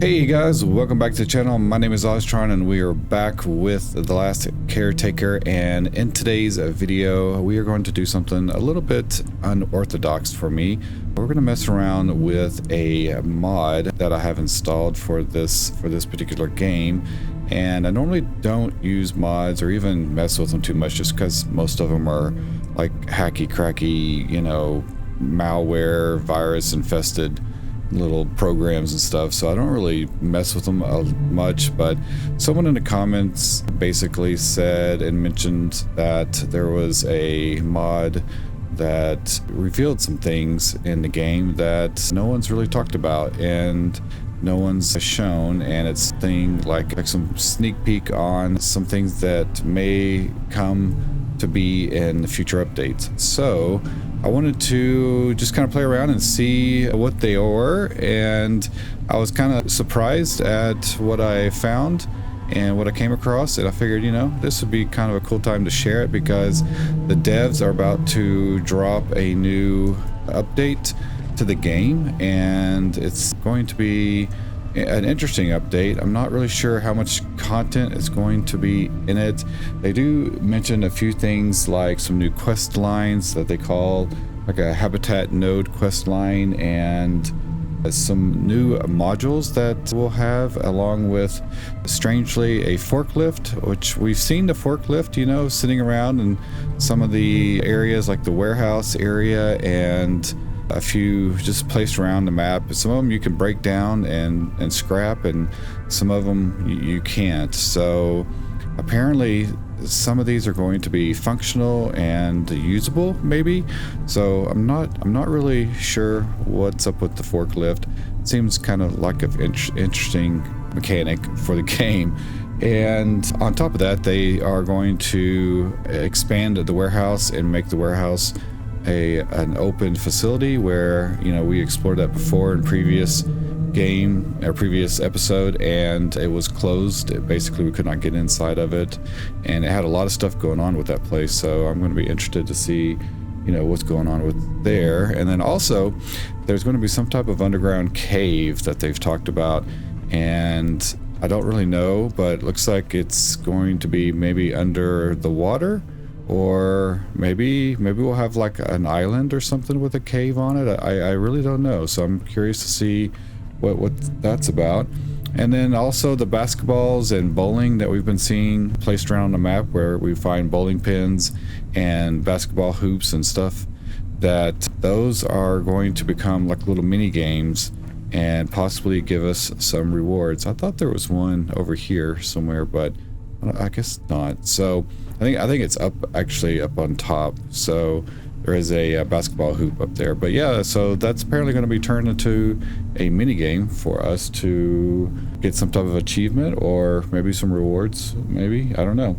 Hey guys, welcome back to the channel. My name is Oztron and we are back with The Last Caretaker, and in today's video we are going to do something a little bit unorthodox for me. We're going to mess around with a mod that I have installed for this particular game, and I normally don't use mods or even mess with them too much just because most of them are like hacky cracky, you know, malware, virus infested little programs and stuff, so I don't really mess with them much. But someone in the comments basically said and mentioned that there was a mod that revealed some things in the game that no one's really talked about and no one's shown, and it's thing like some sneak peek on some things that may come to be in future updates. So I wanted to just kind of play around and see what they were, and I was kind of surprised at what I found and what I came across, and I figured, you know, this would be kind of a cool time to share it because the devs are about to drop a new update to the game, and it's going to be an interesting update. I'm not really sure how much content is going to be in it. They do mention a few things like some new quest lines that they call like a habitat node quest line, and some new modules that we'll have, along with strangely a forklift, which we've seen the forklift, you know, sitting around in some of the areas like the warehouse area, and a few just placed around the map. Some of them you can break down and scrap, and some of them you can't. So apparently some of these are going to be functional and usable, maybe. So I'm not really sure what's up with the forklift. It seems kind of like an interesting mechanic for the game. And on top of that, they are going to expand the warehouse and make the warehouse an open facility where, you know, we explored that before in previous game or previous episode, and it was closed. Basically we could not get inside of it, and it had a lot of stuff going on with that place. So I'm going to be interested to see, you know, what's going on with there. And then also there's going to be some type of underground cave that they've talked about, and I don't really know, but it looks like it's going to be maybe under the water, or maybe we'll have like an island or something with a cave on it. I really don't know, so I'm curious to see what that's about. And then also the basketballs and bowling that we've been seeing placed around the map, where we find bowling pins and basketball hoops and stuff, that those are going to become like little mini games and possibly give us some rewards. I thought there was one over here somewhere, but I guess not. So I think it's actually up on top. So there is a basketball hoop up there. But yeah, so that's apparently going to be turned into a mini game for us to get some type of achievement, or maybe some rewards, maybe, I don't know.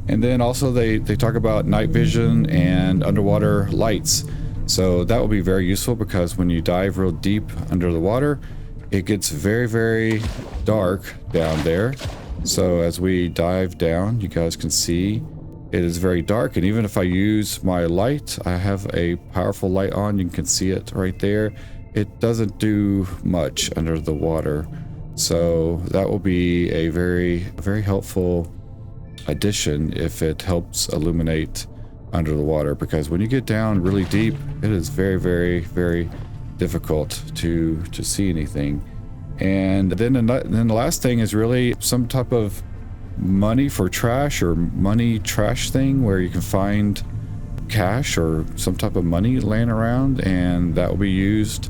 And then also they talk about night vision and underwater lights. So that will be very useful, because when you dive real deep under the water, it gets very, very dark down there. So as we dive down, you guys can see it is very dark, and even if I use my light, I have a powerful light on, you can see it right there, it doesn't do much under the water. So that will be a very, very helpful addition if it helps illuminate under the water, because when you get down really deep, it is very, very, very difficult to see anything. And then the last thing is really some type of money for trash, or money trash thing, where you can find cash or some type of money laying around, and that will be used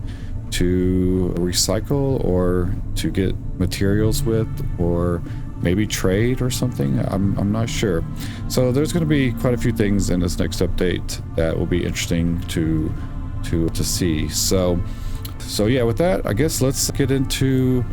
to recycle or to get materials with, or maybe trade or something. I'm not sure. So there's going to be quite a few things in this next update that will be interesting to see. So yeah, with that, I guess let's get into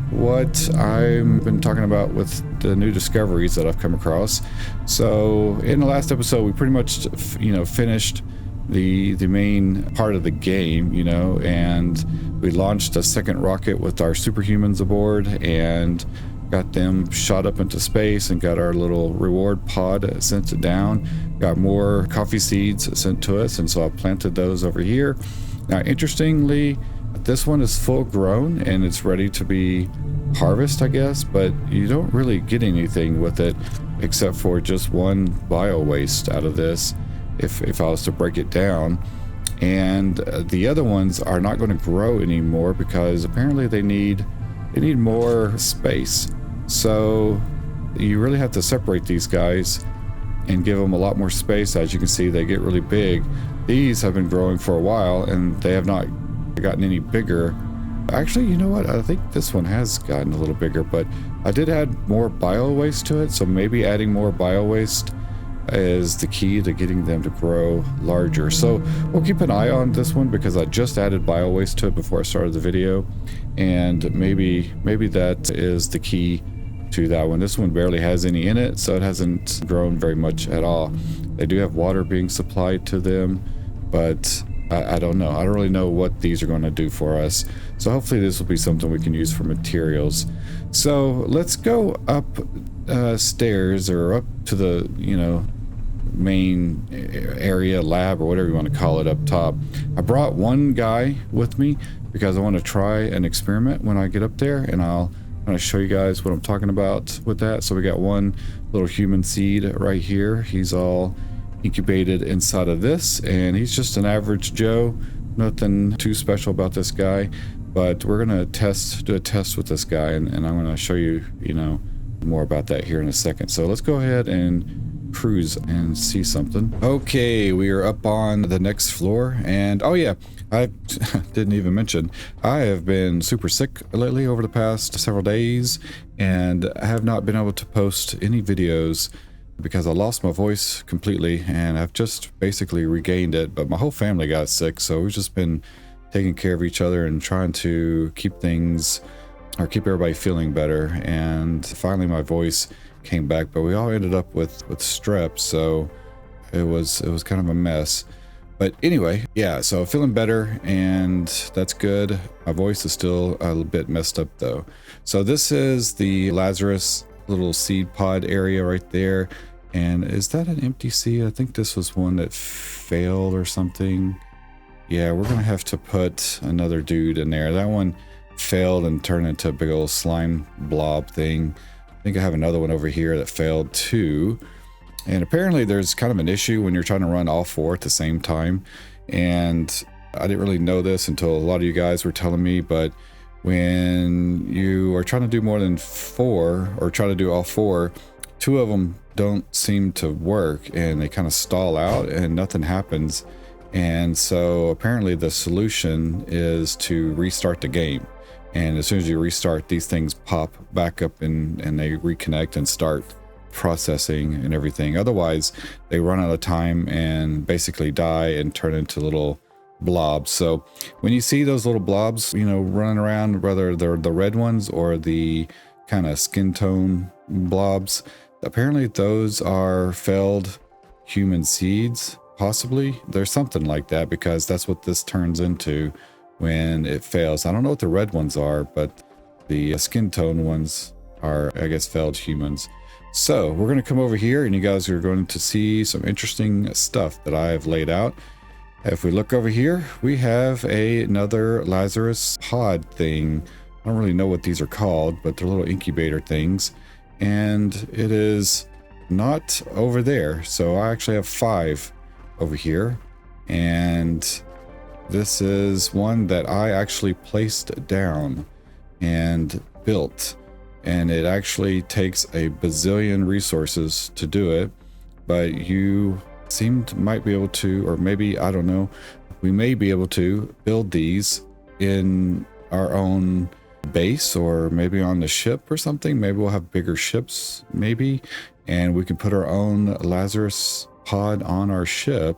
what I've been talking about with the new discoveries that I've come across. So in the last episode, we pretty much, you know, finished the main part of the game, you know, and we launched a second rocket with our superhumans aboard and got them shot up into space, and got our little reward pod sent down, got more coffee seeds sent to us, and so I planted those over here. Now, interestingly, this one is full grown and it's ready to be harvest, I guess, but you don't really get anything with it except for just one bio waste out of this if I was to break it down. And the other ones are not going to grow anymore because apparently they need more space. So you really have to separate these guys and give them a lot more space. As you can see, they get really big. These have been growing for a while and they have not gotten any bigger. Actually, you know what? I think this one has gotten a little bigger, but I did add more bio waste to it. So maybe adding more bio waste is the key to getting them to grow larger. So we'll keep an eye on this one because I just added bio waste to it before I started the video, and maybe that is the key to that one. This one barely has any in it, so it hasn't grown very much at all. They do have water being supplied to them, but I don't know. I don't really know what these are going to do for us. So hopefully this will be something we can use for materials. So let's go up stairs, or up to the, main area, lab, or whatever you want to call it, up top. I brought one guy with me because I want to try an experiment when I get up there, and I'll show you guys what I'm talking about with that. So we got one little human seed right here. He's all incubated inside of this, and he's just an average Joe. Nothing too special about this guy, but we're gonna do a test with this guy, and I'm gonna show you more about that here in a second. So let's go ahead and cruise and see something. Okay, we are up on the next floor, and oh yeah, I didn't even mention I have been super sick lately over the past several days, and I have not been able to post any videos because I lost my voice completely, and I've just basically regained it. But my whole family got sick, so we've just been taking care of each other and trying to keep everybody feeling better. And finally my voice came back, but we all ended up with strep, so it was kind of a mess. But anyway, yeah, so feeling better, and that's good. My voice is still a little bit messed up though. So this is the Lazarus little seed pod area right there. And is that an empty seed? I think this was one that failed or something. Yeah, we're gonna have to put another dude in there. That one failed and turned into a big old slime blob thing. I think I have another one over here that failed too. And apparently there's kind of an issue when you're trying to run all four at the same time. And I didn't really know this until a lot of you guys were telling me, but when you are trying to do more than four, or try to do all four, two of them don't seem to work and they kind of stall out and nothing happens. And so apparently the solution is to restart the game. And as soon as you restart, these things pop back up and they reconnect and start processing and everything. Otherwise, they run out of time and basically die and turn into little blobs. So when you see those little blobs, running around, whether they're the red ones or the kind of skin tone blobs, apparently those are failed human seeds. Possibly there's something like that, because that's what this turns into when it fails. I don't know what the red ones are, but the skin tone ones are, I guess, failed humans. So we're going to come over here, and you guys are going to see some interesting stuff that I have laid out. If we look over here, we have another Lazarus pod thing. I don't really know what these are called, but they're little incubator things. And it is not over there. So I actually have 5 over here. And this is one that I actually placed down and built. And it actually takes a bazillion resources to do it. But you might be able to, or maybe, I don't know, we may be able to build these in our own base, or maybe on the ship or something. Maybe we'll have bigger ships, maybe, and we can put our own Lazarus pod on our ship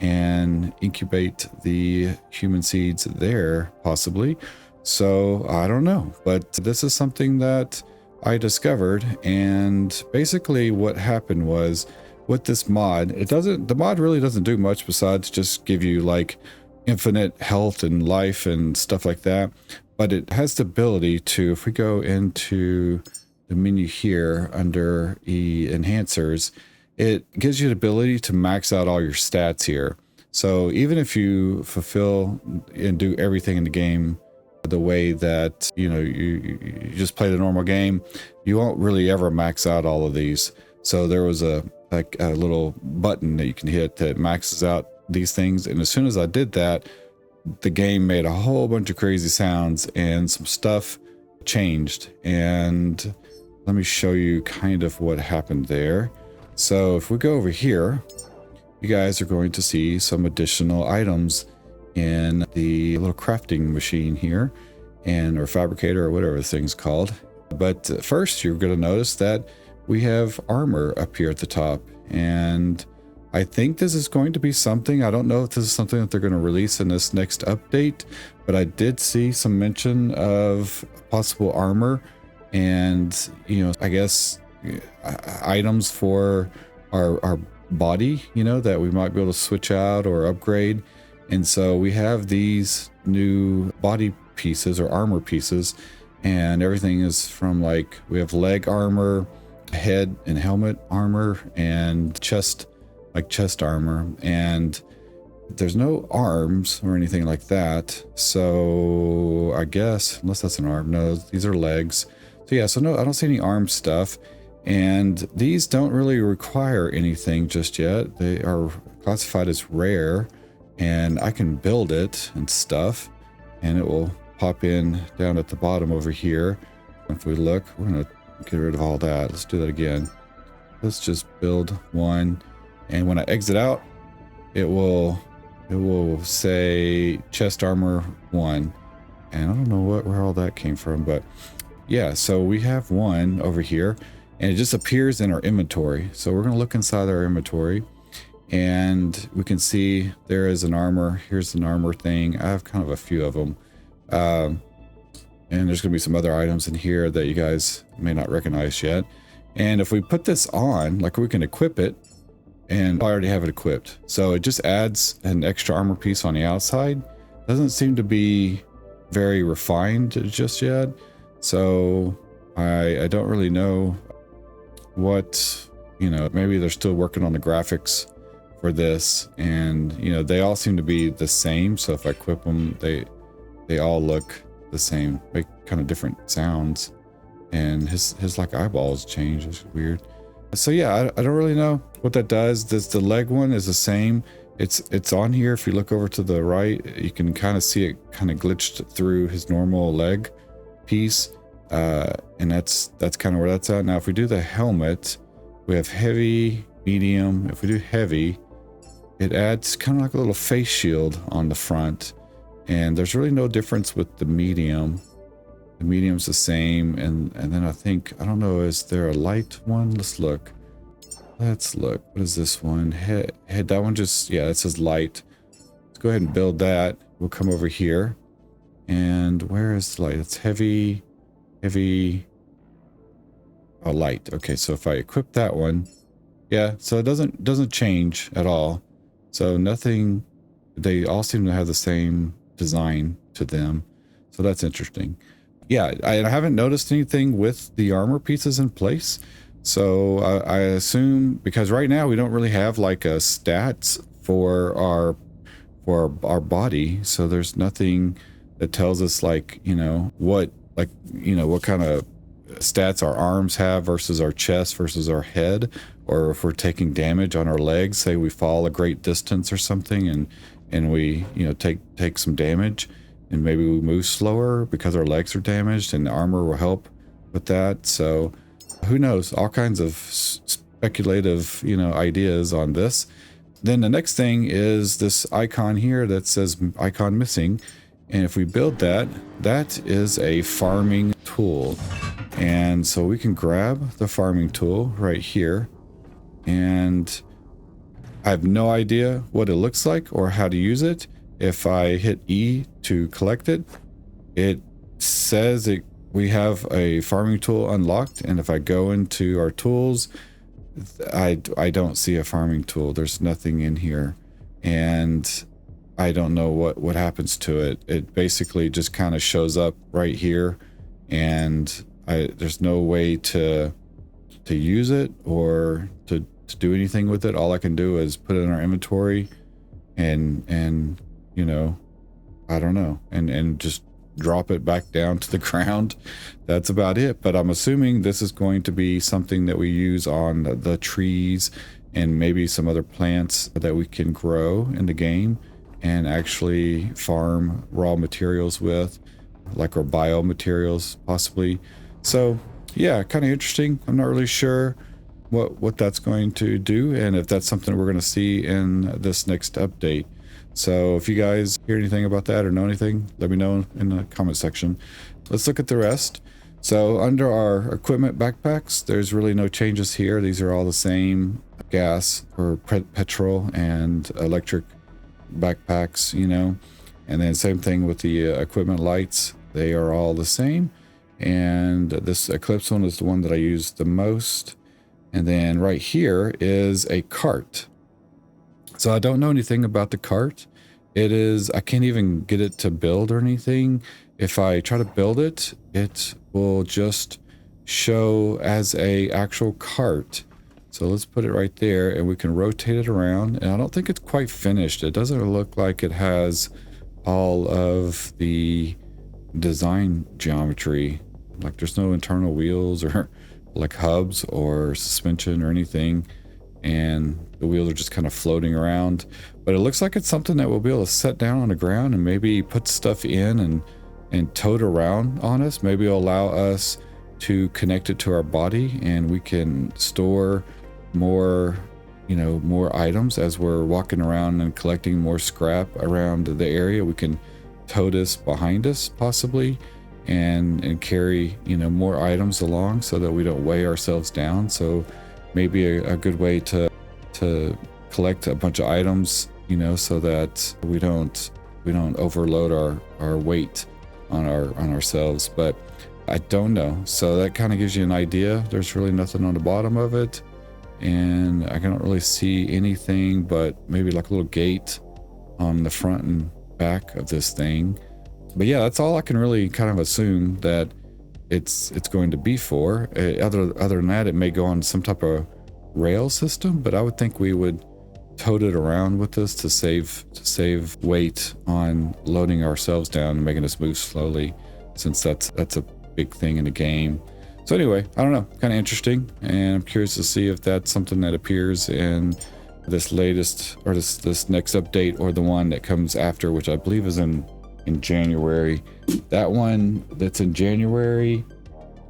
and incubate the human seeds there, possibly. So I don't know, but this is something that I discovered. And basically what happened was, with this mod, the mod really doesn't do much besides just give you like infinite health and life and stuff like that. But it has the ability to, if we go into the menu here under enhancers, it gives you the ability to max out all your stats here. So even if you fulfill and do everything in the game the way that, you know, you just play the normal game, you won't really ever max out all of these. So there was a little button that you can hit that maxes out these things, and as soon as I did that, the game made a whole bunch of crazy sounds and some stuff changed. And let me show you kind of what happened there. So if we go over here, you guys are going to see some additional items in the little crafting machine here, and or fabricator or whatever the thing's called. But first, you're going to notice that we have armor up here at the top, and I think this is going to be something. I don't know if this is something that they're going to release in this next update, but I did see some mention of possible armor and, you know, I guess items for our body, you know, that we might be able to switch out or upgrade. And so we have these new body pieces or armor pieces, and everything is from, like, we have leg armor, head and helmet armor, and chest armor, and there's no arms or anything like that. So I guess, unless that's an arm, no, these are legs. So yeah, so no, I don't see any arm stuff, and these don't really require anything just yet. They are classified as rare, and I can build it and stuff, and it will pop in down at the bottom over here. If we look, we're gonna get rid of all that. Let's do that again. Let's just build one, and when I exit out, it will say chest armor 1, and I don't know where all that came from, but yeah, so we have one over here, and it just appears in our inventory. So we're gonna look inside our inventory, and we can see there is an armor. Here's an armor thing. I have kind of a few of them, and there's gonna be some other items in here that you guys may not recognize yet. And if we put this on, like, we can equip it, and I already have it equipped, so it just adds an extra armor piece on the outside. Doesn't seem to be very refined just yet, so I don't really know what, you know, maybe they're still working on the graphics for this, and, you know, they all seem to be the same. So if I equip them, they all look the same, make kind of different sounds, and his like eyeballs change. It's weird. So yeah, I don't really know what that does. The leg one is the same. It's on here. If you look over to the right, you can kind of see it kind of glitched through his normal leg piece, and that's kind of where that's at. Now if we do the helmet, we have heavy, medium. If we do heavy, it adds kind of like a little face shield on the front, and there's really no difference with the medium. The medium's the same, and then I think, I don't know, is there a light one? Let's look. What is this one? Head, that one just, yeah, it says light. Let's go ahead and build that. We'll come over here, and where is the light? It's heavy, oh, light. Okay, so if I equip that one, yeah, so it doesn't change at all. So nothing, they all seem to have the same design to them, so that's interesting. Yeah, I haven't noticed anything with the armor pieces in place, so I assume, because right now we don't really have like a stats for our body, so there's nothing that tells us, like, you know, what kind of stats our arms have versus our chest versus our head, or if we're taking damage on our legs, say we fall a great distance or something, and we, you know, take some damage, and maybe we move slower because our legs are damaged, and the armor will help with that. So who knows, all kinds of speculative, you know, ideas on this. Then the next thing is this icon here that says icon missing, and if we build that, that is a farming tool. And so we can grab the farming tool right here, and I have no idea what it looks like or how to use it. If I hit E to collect it, it says we have a farming tool unlocked, and if I go into our tools, I don't see a farming tool. There's nothing in here, and I don't know what happens to it. It basically just kind of shows up right here, and there's no way to use it or to do anything with it. All I can do is put it in our inventory, and you know, I don't know, and just drop it back down to the ground. That's about it. But I'm assuming this is going to be something that we use on the trees and maybe some other plants that we can grow in the game and actually farm raw materials with, like our biomaterials possibly. So yeah, kind of interesting. I'm not really sure what that's going to do and if that's something we're going to see in this next update. So if you guys hear anything about that or know anything, let me know in the comment section. Let's look at the rest. So under our equipment backpacks, there's really no changes here. These are all the same gas or petrol and electric backpacks, you know. And then same thing with the equipment lights. They are all the same. And this Eclipse one is the one that I use the most. And then right here is a cart. So I don't know anything about the cart. I can't even get it to build or anything. If I try to build it, it will just show as a actual cart. So let's put it right there and we can rotate it around. And I don't think it's quite finished. It doesn't look like it has all of the design geometry. Like there's no internal wheels or like hubs or suspension or anything, and the wheels are just kind of floating around. But it looks like it's something that we'll be able to set down on the ground and maybe put stuff in and tote around on us. Maybe it'll allow us to connect it to our body and we can store more, you know, more items as we're walking around and collecting more scrap around the area. We can tow this behind us possibly and carry, you know, more items along so that we don't weigh ourselves down. So maybe a good way to collect a bunch of items, you know, so that we don't overload our weight on ourselves. But I don't know. So that kind of gives you an idea. There's really nothing on the bottom of it, and I can't really see anything but maybe like a little gate on the front and back of this thing. But yeah, that's all I can really kind of assume that it's going to be for. Other than that, it may go on some type of rail system, but I would think we would tote it around with us to save weight on loading ourselves down and making us move slowly, since that's a big thing in the game. So anyway, I don't know, kind of interesting, and I'm curious to see if that's something that appears in this latest or this next update, or the one that comes after, which I believe is in January. That one that's in January,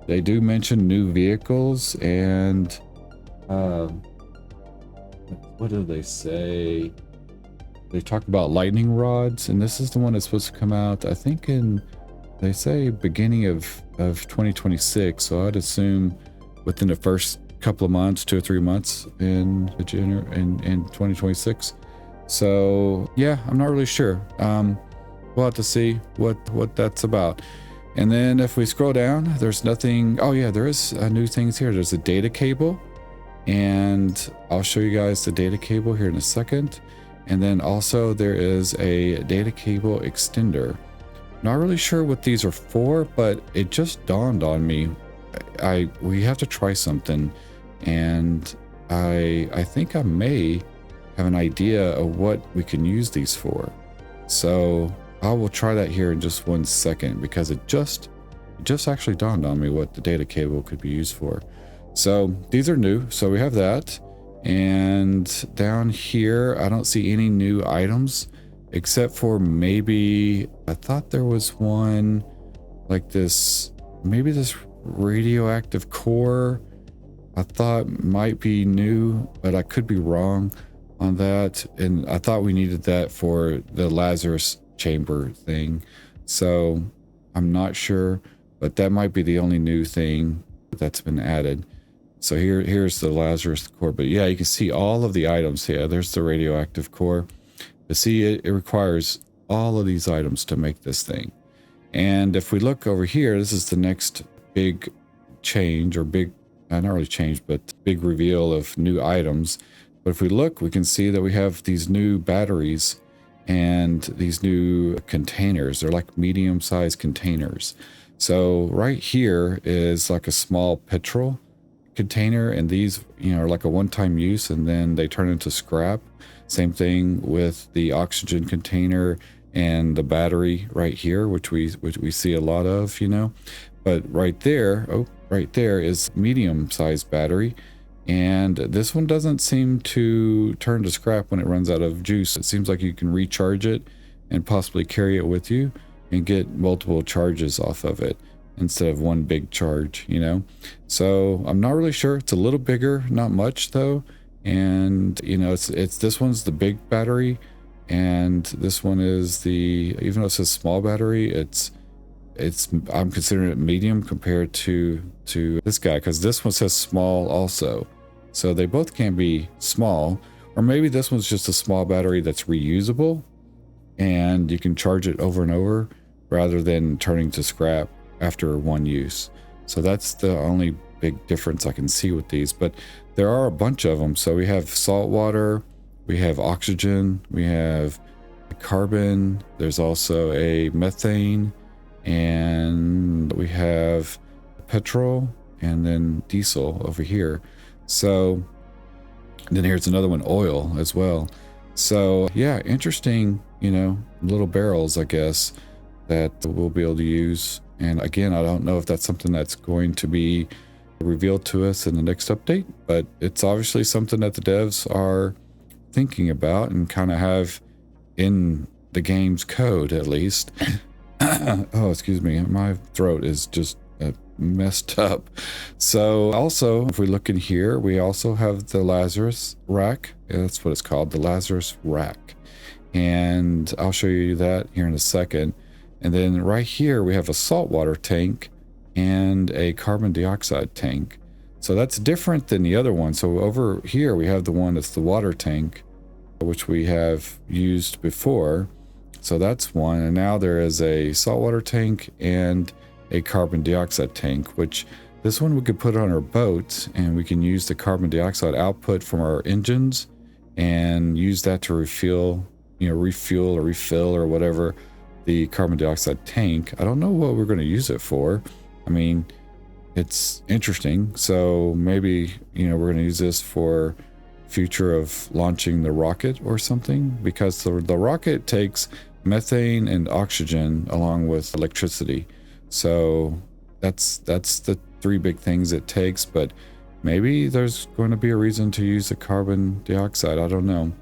they do mention new vehicles, and what do they say? They talk about lightning rods, and this is the one that's supposed to come out, I think, they say beginning of 2026. So I'd assume within the first couple of months, 2 or 3 months in 2026. So yeah, I'm not really sure. We'll have to see what that's about. And then if we scroll down, there's nothing. Oh yeah, there is new things here. There's a data cable, and I'll show you guys the data cable here in a second. And then also there is a data cable extender. Not really sure what these are for, but it just dawned on me. We have to try something, and I think I may have an idea of what we can use these for. So I will try that here in just 1 second, because it just actually dawned on me what the data cable could be used for. So these are new, so we have that. And down here, I don't see any new items, except for maybe, I thought there was one like this, maybe this radioactive core, I thought might be new, but I could be wrong on that. And I thought we needed that for the Lazarus chamber thing. So I'm not sure, but that might be the only new thing that's been added. So here's the Lazarus core, but yeah, you can see all of the items here. There's the radioactive core. But see, it requires all of these items to make this thing. And if we look over here, this is the next big change, or big, not really change, but big reveal of new items. But if we look, we can see that we have these new batteries and these new containers. They're like medium-sized containers. So right here is like a small petrol container, and these, you know, are like a one-time use, and then they turn into scrap. Same thing with the oxygen container and the battery right here, which we see a lot of, you know. But right there, oh, right there is medium-sized battery, and this one doesn't seem to turn to scrap when it runs out of juice. It seems like you can recharge it and possibly carry it with you and get multiple charges off of it instead of one big charge, you know. So I'm not really sure. It's a little bigger, not much though, and you know, it's this one's the big battery, and this one is the, even though it says small battery, it's I'm considering it medium compared to this guy, because this one says small also. So they both can be small, or maybe this one's just a small battery that's reusable and you can charge it over and over rather than turning to scrap after one use. So that's the only big difference I can see with these, but there are a bunch of them. So we have salt water, we have oxygen, we have carbon, there's also a methane, and we have petrol, and then diesel over here. So then here's another one, oil as well. So yeah, interesting, you know, little barrels, I guess, that we'll be able to use. And again, I don't know if that's something that's going to be revealed to us in the next update, but it's obviously something that the devs are thinking about and kind of have in the game's code, at least. Oh, excuse me, my throat is just messed up. So also, if we look in here, we also have the Lazarus rack. That's what it's called, the Lazarus rack, and I'll show you that here in a second. And then right here we have a saltwater tank and a carbon dioxide tank. So that's different than the other one. So over here we have the one that's the water tank, which we have used before. So that's one. And now there is a saltwater tank and a carbon dioxide tank, which this one we could put on our boat, and we can use the carbon dioxide output from our engines and use that to refuel, you know, refuel or refill or whatever the carbon dioxide tank. I don't know what we're going to use it for. I mean, it's interesting. So maybe, you know, we're going to use this for future of launching the rocket or something, because the rocket takes methane and oxygen along with electricity. So that's the three big things it takes, but maybe there's going to be a reason to use the carbon dioxide. I don't know.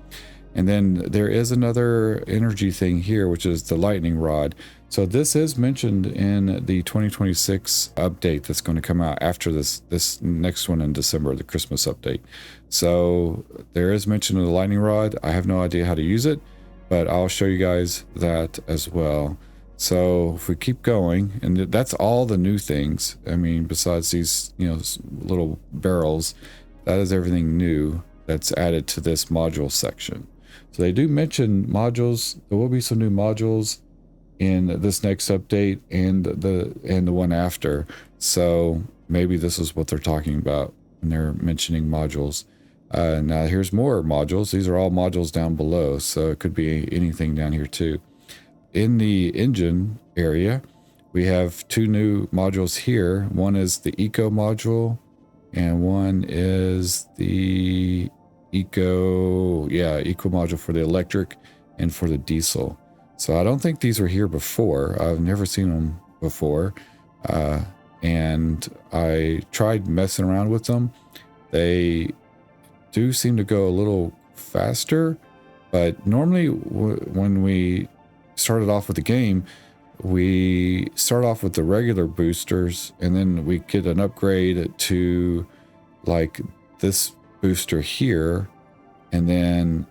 And then there is another energy thing here, which is the lightning rod. So this is mentioned in the 2026 update that's going to come out after this next one in December, the Christmas update. So there is mention of the lightning rod. I have no idea how to use it, but I'll show you guys that as well. So if we keep going, and that's all the new things. I mean, besides these, you know, little barrels, that is everything new that's added to this module section. So they do mention modules. There will be some new modules in this next update and the one after. So maybe this is what they're talking about when they're mentioning modules. Now here's more modules. These are all modules down below, so it could be anything down here too. In the engine area, we have two new modules here. One is the eco module, and one is the eco module for the electric and for the diesel. So I don't think these were here before. I've never seen them before, and I tried messing around with them. They do seem to go a little faster, but normally when we started off with the game, we start off with the regular boosters, and then we get an upgrade to like this booster here, and then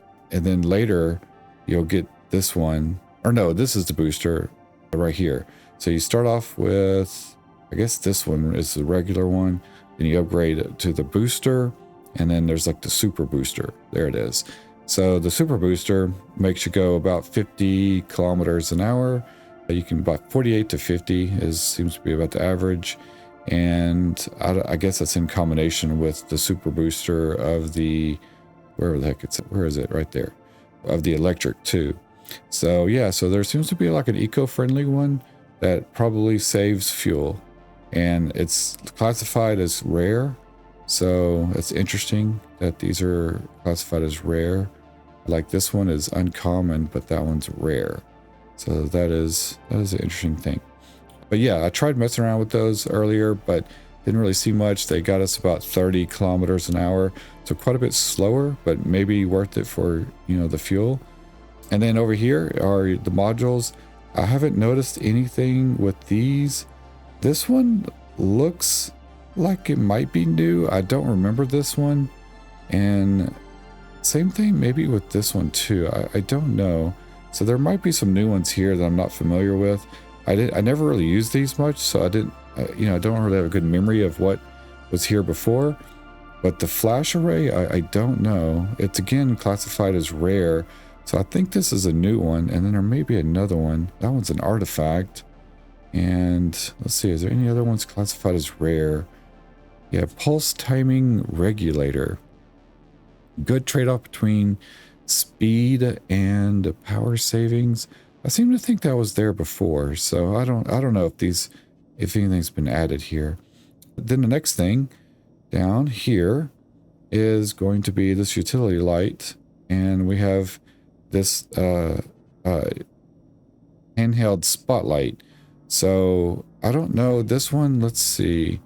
later you'll get this one, or no, this is the booster right here. So you start off with, I guess this one is the regular one, then you upgrade to the booster, and then there's like the super booster. There it is. So the super booster makes you go about 50 kilometers an hour. You can about 48 to 50 seems to be about the average. And I guess that's in combination with the super booster of the, where is it? Right there, of the electric too. So yeah, so there seems to be like an eco-friendly one that probably saves fuel, and it's classified as rare. So it's interesting that these are classified as rare. Like this one is uncommon, but that one's rare. So that is an interesting thing. But yeah, I tried messing around with those earlier, but didn't really see much. They got us about 30 kilometers an hour, so quite a bit slower, but maybe worth it for, you know, the fuel. And then over here are the modules. I haven't noticed anything with these. This one looks like it might be new. I don't remember this one. And same thing maybe with this one too. I don't know. So there might be some new ones here that I'm not familiar with. I never really used these much, so I didn't, you know, I don't really have a good memory of what was here before. But the flash array, I don't know. It's again classified as rare. So I think this is a new one, and then there may be another one. That one's an artifact. And let's see, is there any other ones classified as rare? Yeah, pulse timing regulator. Good trade-off between speed and power savings. I seem to think that was there before, so I don't know if anything's been added here. Then the next thing down here is going to be this utility light, and we have this handheld spotlight. So I don't know this one. Let's see.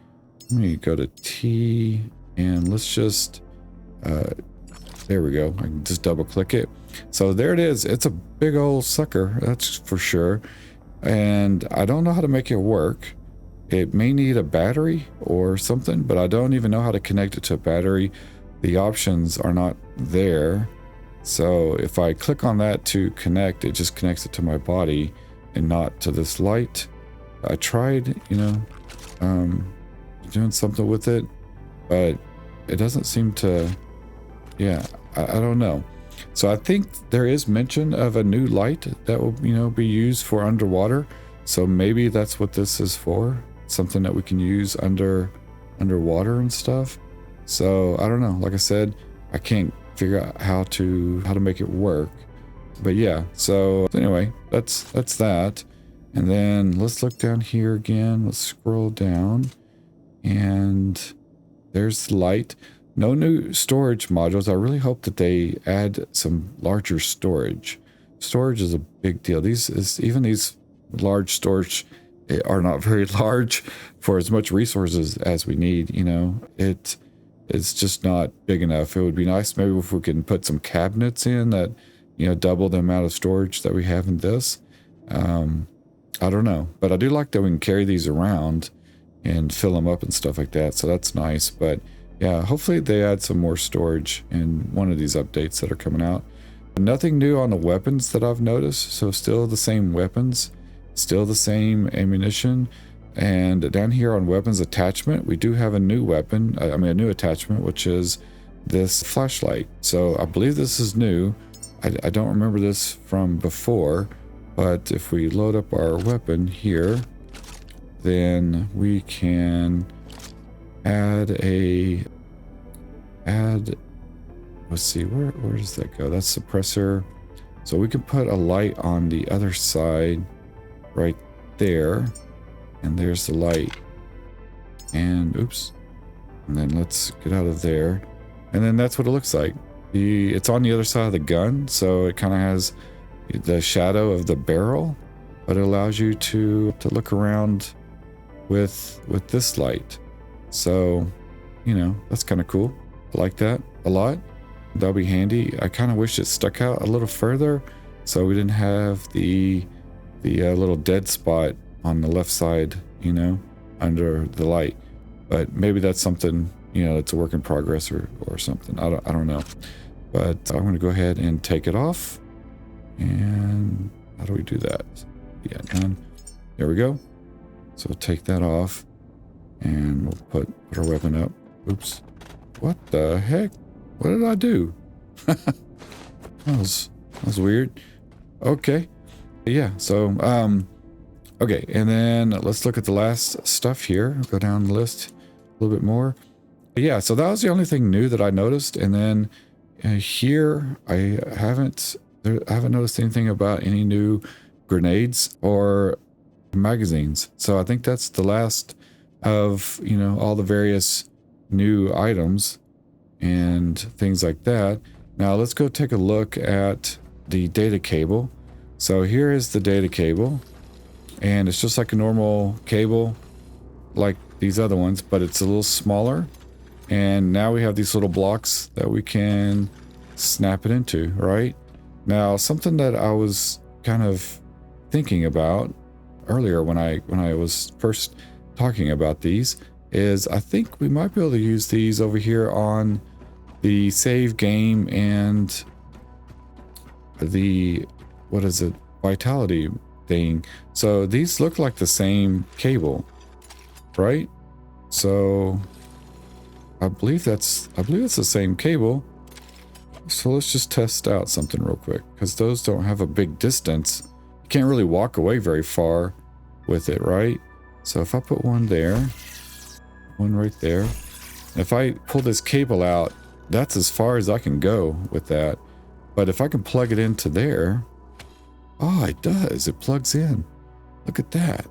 Let me go to T and let's just there we go. I can just double click it. So there it is. It's a big old sucker, that's for sure. And I don't know how to make it work. It may need a battery or something, but I don't even know how to connect it to a battery. The options are not there. So if I click on that to connect, it just connects it to my body and not to this light. I tried, you know, doing something with it, but it doesn't seem to, yeah, I don't know. So I think there is mention of a new light that will, you know, be used for underwater. So maybe that's what this is for. Something that we can use underwater and stuff. So I don't know. Like I said, I can't figure out how to make it work. But yeah, so anyway, that's that. And then let's look down here again. Let's scroll down. And there's the light. No new storage modules. I really hope that they add some larger storage. Storage is a big deal. Even these large storage are not very large for as much resources as we need. You know, it's just not big enough. It would be nice maybe if we can put some cabinets in that, you know, double the amount of storage that we have in this. I don't know, but I do like that we can carry these around and fill them up and stuff like that. So that's nice. But yeah, hopefully they add some more storage in one of these updates that are coming out. Nothing new on the weapons that I've noticed. So still the same weapons, still the same ammunition. And down here on weapons attachment, we do have a new weapon, a new attachment, which is this flashlight. So I believe this is new. I don't remember this from before, but if we load up our weapon here, then we can let's see, where does that go? That's suppressor. So we can put a light on the other side right there. And there's the light. And oops. And then let's get out of there. And then that's what it looks like. It's on the other side of the gun, so it kind of has the shadow of the barrel, but it allows you to look around with this light. So, you know, that's kind of cool. I like that a lot. That'll be handy. I kind of wish it stuck out a little further so we didn't have the little dead spot on the left side, you know, under the light. But maybe that's something, you know, it's a work in progress or something. I don't know. But I'm going to go ahead and take it off. And how do we do that? Yeah, done. There we go. So we'll take that off and we'll put our weapon up. Oops. What the heck? What did I do? that was weird. Okay. Yeah, so okay, and then let's look at the last stuff here. Go down the list a little bit more. Yeah, so that was the only thing new that I noticed. And then here, I haven't noticed anything about any new grenades or magazines. So I think that's the last of, you know, all the various new items and things like that. Now let's go take a look at the data cable. So here is the data cable, and it's just like a normal cable like these other ones, but it's a little smaller. And now we have these little blocks that we can snap it into, right? Now, something that I was kind of thinking about earlier when I was first talking about these is I think we might be able to use these over here on the save game and the, what is it, vitality thing. So these look like the same cable, right? So I believe it's the same cable. So let's just test out something real quick, because those don't have a big distance. You can't really walk away very far with it, right? So if I put one there, one right there, if I pull this cable out, that's as far as I can go with that. But if I can plug it into there, oh, it does. It plugs in. Look at that.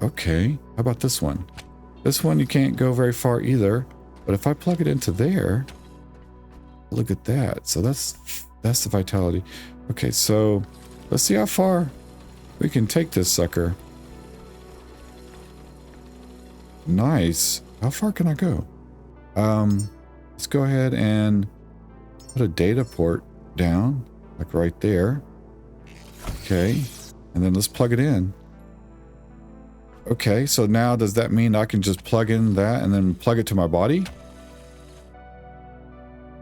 Okay, how about this one? This one you can't go very far either, but if I plug it into there, look at that. So that's the vitality. Okay, so let's see how far we can take this sucker. Nice. How far can I go? Let's go ahead and put a data port down, like right there. Okay, and then let's plug it in. Okay, so now does that mean I can just plug in that and then plug it to my body?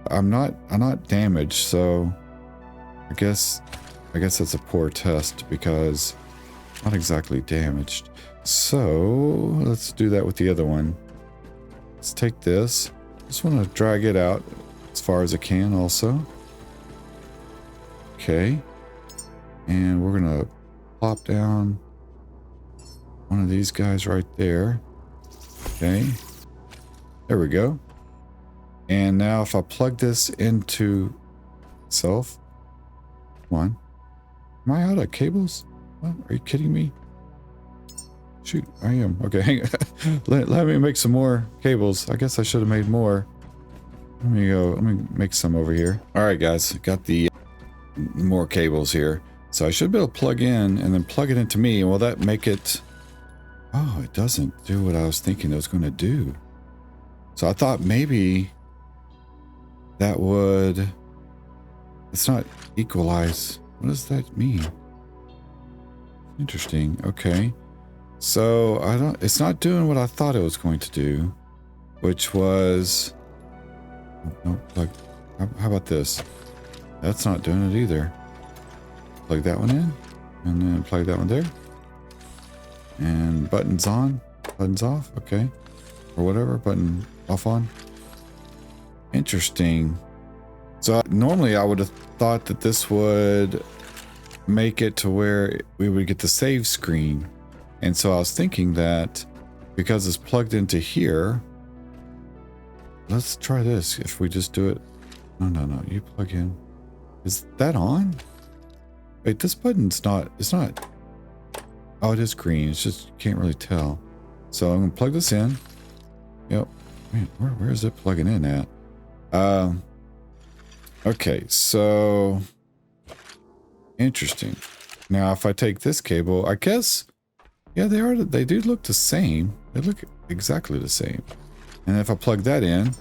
I'm not damaged, so I guess that's a poor test because I'm not exactly damaged. So let's do that with the other one. Let's take this. Just want to drag it out as far as I can also. Okay. And we're gonna plop down one of these guys right there. Okay. There we go. And now if I plug this into itself, come on. Am I out of cables? What? Are you kidding me? Shoot, I am. Okay, hang on. let me make some more cables. I guess I should have made more. Let me go. Let me make some over here. All right, guys. Got the more cables here. So I should be able to plug in and then plug it into me. Will that make it... Oh, it doesn't do what I was thinking it was going to do. So I thought maybe that would... It's not equalize. What does that mean? Interesting. Okay. So I don't... It's not doing what I thought it was going to do, which was... No, plug. How about this? That's not doing it either. Plug that one in, and then plug that one there. And buttons on, buttons off, okay. Or whatever, button off on. Interesting. So normally I would have thought that this would make it to where we would get the save screen. And so I was thinking that because it's plugged into here, let's try this. If we just do it. No, you plug in. Is that on? Wait, this button's not, it's not. Oh, it is green. It's just, you can't really tell. So I'm going to plug this in. Yep. Man, where is it plugging in at? Okay, so interesting. Now, if I take this cable, I guess, yeah, they do look the same. They look exactly the same. And if I plug that in,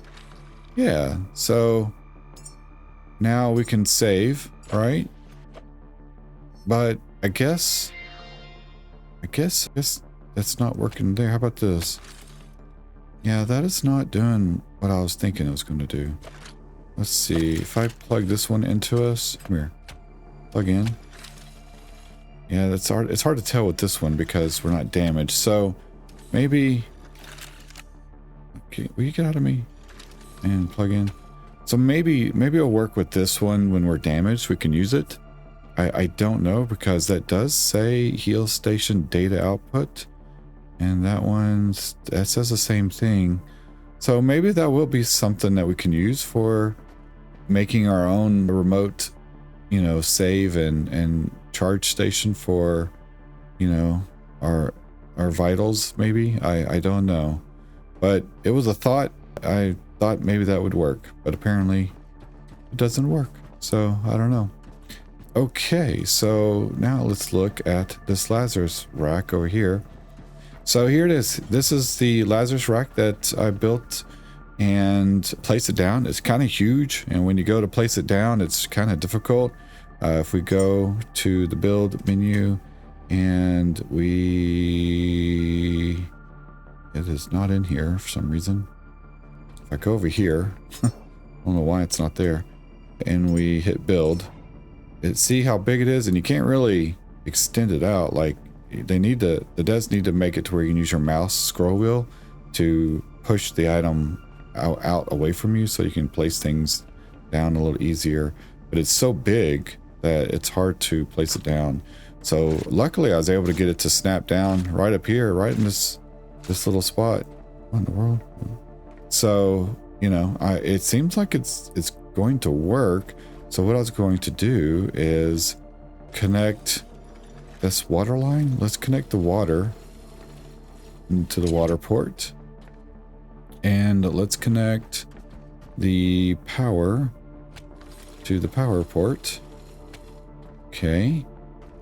yeah, so now we can save, right? But I guess that's not working there. How about this? Yeah, that is not doing what I was thinking it was going to do. Let's see. If I plug this one into us, come here, plug in. Yeah, that's hard. It's hard to tell with this one because we're not damaged. So maybe. Okay, will you get out of me and plug in? So maybe it'll work with this one when we're damaged. We can use it. I don't know because that does say heal station data output, and that says the same thing. So maybe that will be something that we can use for making our own remote, save and charge station for, our vitals. Maybe I don't know, but it was a thought. I thought maybe that would work, but apparently it doesn't work. So I don't know. Okay, so now let's look at this Lazarus rack over here. So here it is. This is the Lazarus rack that I built and place it down. It's kind of huge, and when you go to place it down, it's kind of difficult. If we go to the build menu and it is not in here for some reason. If I go over here, I don't know why it's not there, and we hit build, see how big it is, and you can't really extend it out. Like the devs need to make it to where you can use your mouse scroll wheel to push the item out away from you so you can place things down a little easier. But it's so big that it's hard to place it down. So luckily I was able to get it to snap down right up here, right in this little spot. What in the world? So, you know, it seems like it's going to work. So what I was going to do is connect this water line. Let's connect the water to the water port. And let's connect the power to the power port. Okay.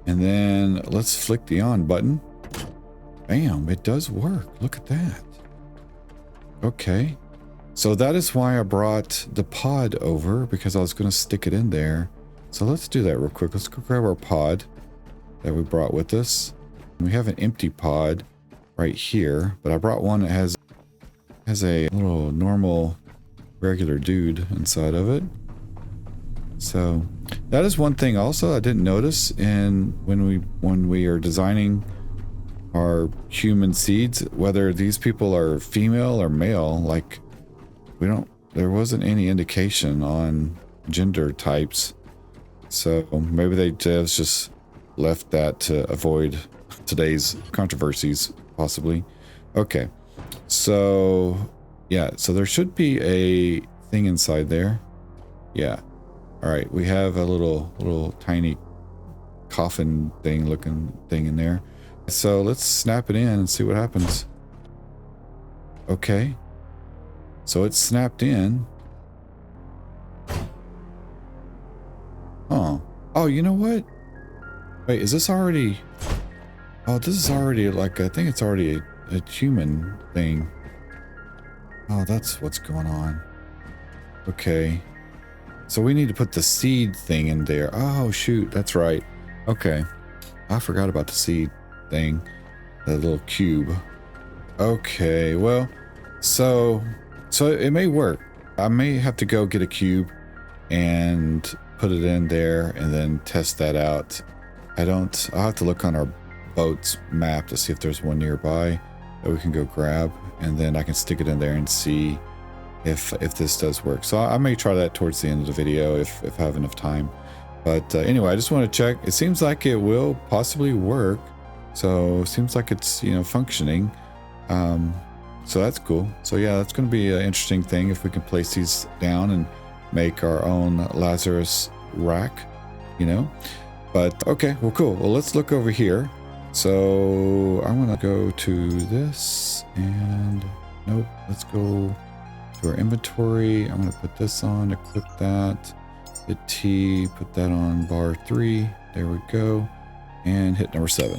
And then let's flick the on button. Bam, it does work. Look at that. Okay. So that is why I brought the pod over, because I was going to stick it in there. So let's do that real quick. Let's go grab our pod that we brought with us. We have an empty pod right here, but I brought one that has a little normal regular dude inside of it. So that is one thing also I didn't notice when we are designing our human seeds, whether these people are female or male. Like there wasn't any indication on gender types. So maybe they just left that to avoid today's controversies, possibly. Okay. So yeah, so there should be a thing inside there. Yeah. All right, we have a little tiny coffin thing looking thing in there. So let's snap it in and see what happens. Okay. So it's snapped in. Oh, you know what? Wait, is this already... Oh, this is already like, I think it's already a human thing. Oh, that's what's going on. Okay. So we need to put the seed thing in there. Oh, shoot. That's right. Okay. I forgot about the seed thing. The little cube. Okay. Well, so it may work. I may have to go get a cube and put it in there and then test that out. I'll have to look on our boat's map to see if there's one nearby that we can go grab, and then I can stick it in there and see if this does work. So I may try that towards the end of the video if I have enough time. But anyway, I just want to check. It seems like it will possibly work. So it seems like it's, you know, functioning. So that's cool. So yeah, that's going to be an interesting thing if we can place these down and make our own Lazarus rack, you know. But okay, well, cool. Well, let's look over here. So I'm going to go to this and nope, let's go to our inventory. I'm going to put this on, equip that, hit T, put that on bar 3. There we go. And hit number 7.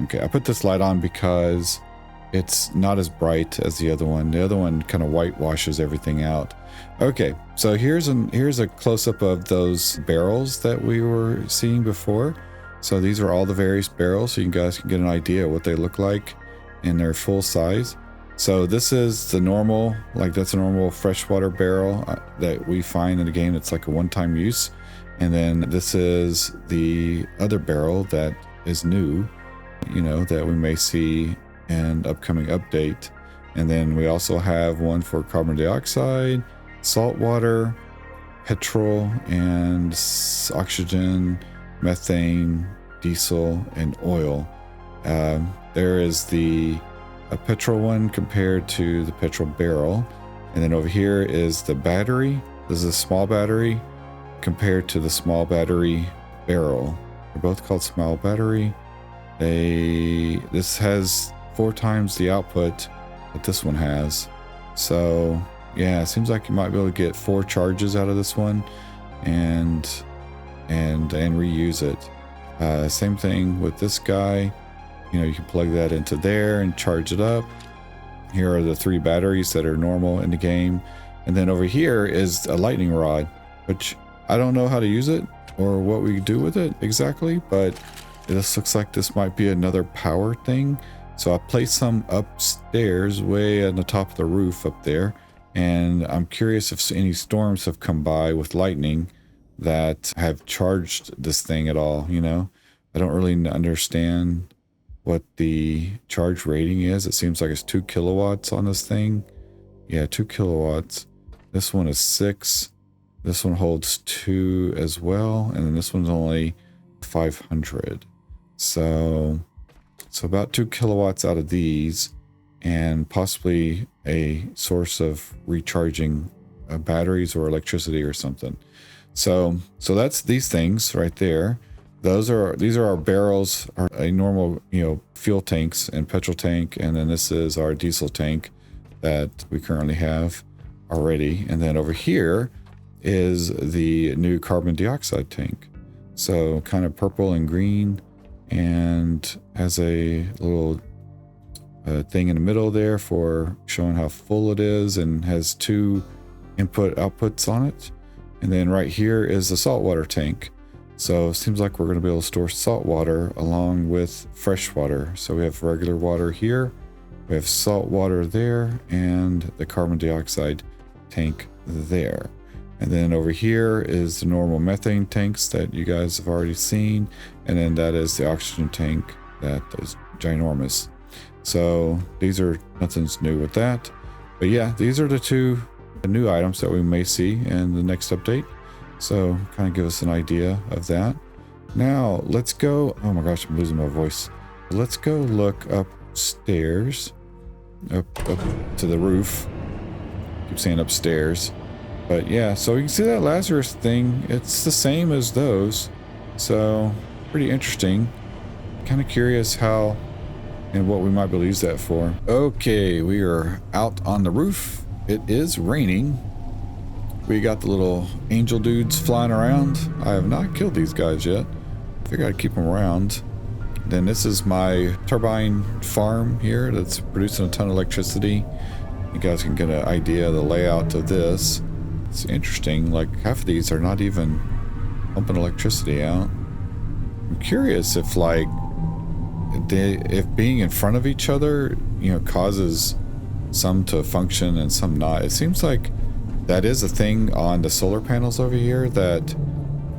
Okay, I put this light on because it's not as bright as the other one. The other one kind of whitewashes everything out. Okay, so here's a close-up of those barrels that we were seeing before. So these are all the various barrels, so you guys can get an idea of what they look like in their full size. So this is the normal, like that's a normal freshwater barrel that we find in the game. It's like a one-time use. And then this is the other barrel that is new, you know, that we may see in upcoming update. And then we also have one for carbon dioxide, salt water, petrol, and oxygen, methane, diesel, and oil. There is a petrol one compared to the petrol barrel. And then over here is the battery. This is a small battery compared to the small battery barrel. They're both called small battery. This has 4 times the output that this one has. So yeah, it seems like you might be able to get 4 charges out of this one. And and reuse it. Same thing with this guy. You know, you can plug that into there and charge it up. Here are the 3 batteries that are normal in the game. And then over here is a lightning rod, which I don't know how to use it or what we do with it exactly, but this looks like this might be another power thing. So I placed some upstairs way on the top of the roof up there. And I'm curious if any storms have come by with lightning that have charged this thing at all, you know? I don't really understand what the charge rating is. It seems like it's 2 kilowatts on this thing. Yeah, 2 kilowatts. This one is 6. This one holds 2 as well. And then this one's only 500. So about 2 kilowatts out of these, and possibly a source of recharging batteries or electricity or something. So that's these things right there. These are our barrels, a normal, you know, fuel tanks and petrol tank, and then this is our diesel tank that we currently have already. And then over here is the new carbon dioxide tank. So kind of purple and green, and has a little thing in the middle there for showing how full it is, and has 2 input outputs on it. And then right here is the saltwater tank. So it seems like we're going to be able to store salt water along with fresh water. So we have regular water here, we have salt water there, and the carbon dioxide tank there. And then over here is the normal methane tanks that you guys have already seen. And then that is the oxygen tank that is ginormous. So these are, nothing's new with that. But yeah, these are the 2 new items that we may see in the next update. So kind of give us an idea of that. Now let's go. Oh my gosh, I'm losing my voice. Let's go look upstairs, up to the roof. Keep saying upstairs. But yeah, so you can see that Lazarus thing. It's the same as those. So pretty interesting. Kind of curious how and what we might be able to use that for. Okay, we are out on the roof. It is raining. We got the little angel dudes flying around. I have not killed these guys yet. Figure I'd keep them around. Then this is my turbine farm here that's producing a ton of electricity. You guys can get an idea of the layout of this. It's interesting, like half of these are not even pumping electricity out. I'm curious if like if being in front of each other, you know, causes some to function and some not. It seems like that is a thing on the solar panels over here, that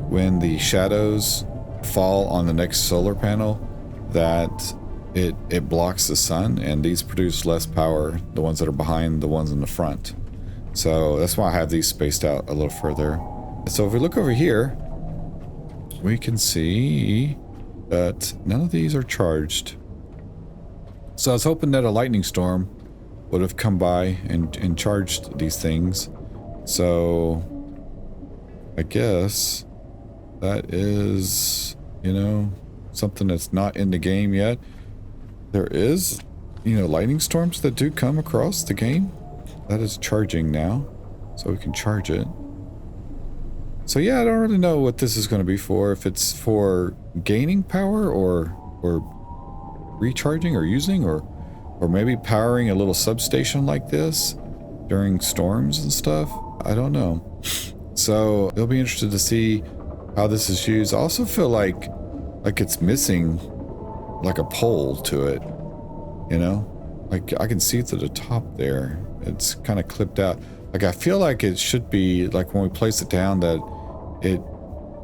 when the shadows fall on the next solar panel, that it blocks the sun, and these produce less power, the ones that are behind the ones in the front. So that's why I have these spaced out a little further. So if we look over here, we can see that none of these are charged. So I was hoping that a lightning storm would have come by and charged these things. So I guess that is, you know, something that's not in the game yet. There is, you know, lightning storms that do come across the game. That is charging now, so we can charge it. So yeah, I don't really know what this is going to be for. If it's for gaining power or recharging or using, or maybe powering a little substation like this during storms and stuff. I don't know. So it'll be interesting to see how this is used. I also feel like it's missing like a pole to it, you know? Like I can see to the top there. It's kind of clipped out. Like I feel like it should be like when we place it down that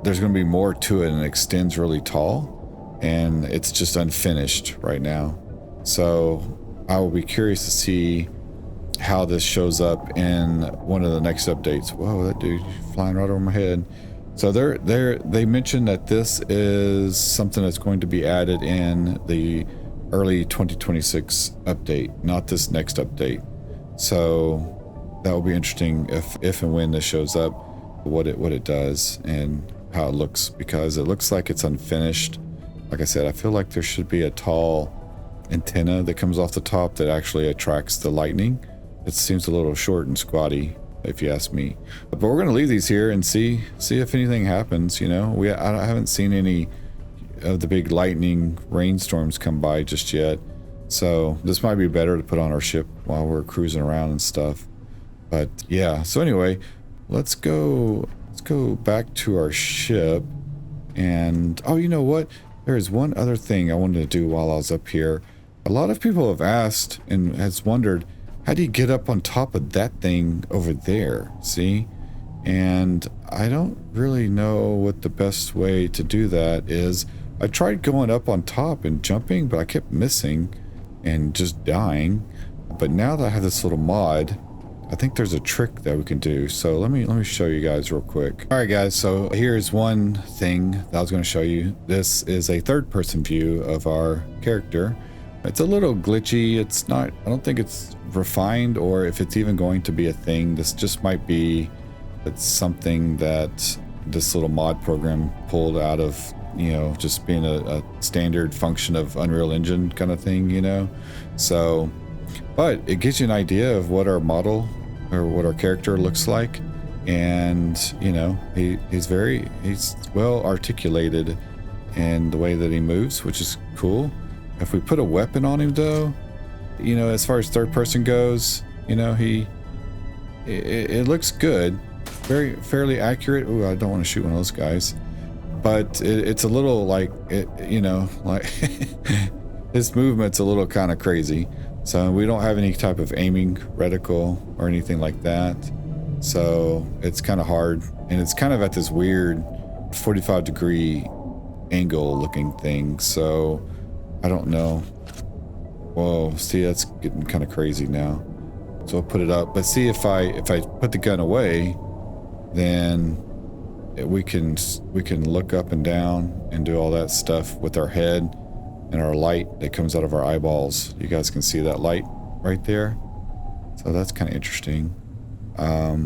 there's going to be more to it and it extends really tall, and it's just unfinished right now. So I will be curious to see how this shows up in one of the next updates. Whoa, that dude flying right over my head. So they mentioned that this is something that's going to be added in the early 2026 update, not this next update. So that will be interesting if and when this shows up, what it does and how it looks, because it looks like it's unfinished. Like I said, I feel like there should be a tall antenna that comes off the top that actually attracts the lightning. It seems a little short and squatty. if you ask me. But we're gonna leave these here and see if anything happens. You know, I haven't seen any of the big lightning rainstorms come by just yet, so this might be better to put on our ship while we're cruising around and stuff. But yeah, so anyway, let's go back to our ship. And oh, you know what, there's one other thing I wanted to do while I was up here. A lot of people have asked and has wondered, how do you get up on top of that thing over there? See? And I don't really know what the best way to do that is. I tried going up on top and jumping, but I kept missing and just dying. But now that I have this little mod, I think there's a trick that we can do. So let me show you guys real quick. All right, guys. So here's one thing that I was going to show you. This is a third-person view of our character. It's a little glitchy. It's not, I don't think it's refined, or if it's even going to be a thing. This just might be, it's something that this little mod program pulled out of, you know, just being a standard function of Unreal Engine kind of thing, you know. So, but it gives you an idea of what our model or what our character looks like. And, you know, he's well articulated in the way that he moves, which is cool. If we put a weapon on him though, you know, as far as third person goes, you know, it looks good, fairly accurate. Ooh, I don't want to shoot one of those guys, but it's a little like you know, like his movement's a little kind of crazy. So we don't have any type of aiming reticle or anything like that. So it's kind of hard, and it's kind of at this weird 45-degree angle looking thing. So I don't know. Whoa, see, that's getting kind of crazy now. So I'll put it up, but see, if I put the gun away, then we can look up and down and do all that stuff with our head and our light that comes out of our eyeballs. You guys can see that light right there. So that's kind of interesting. I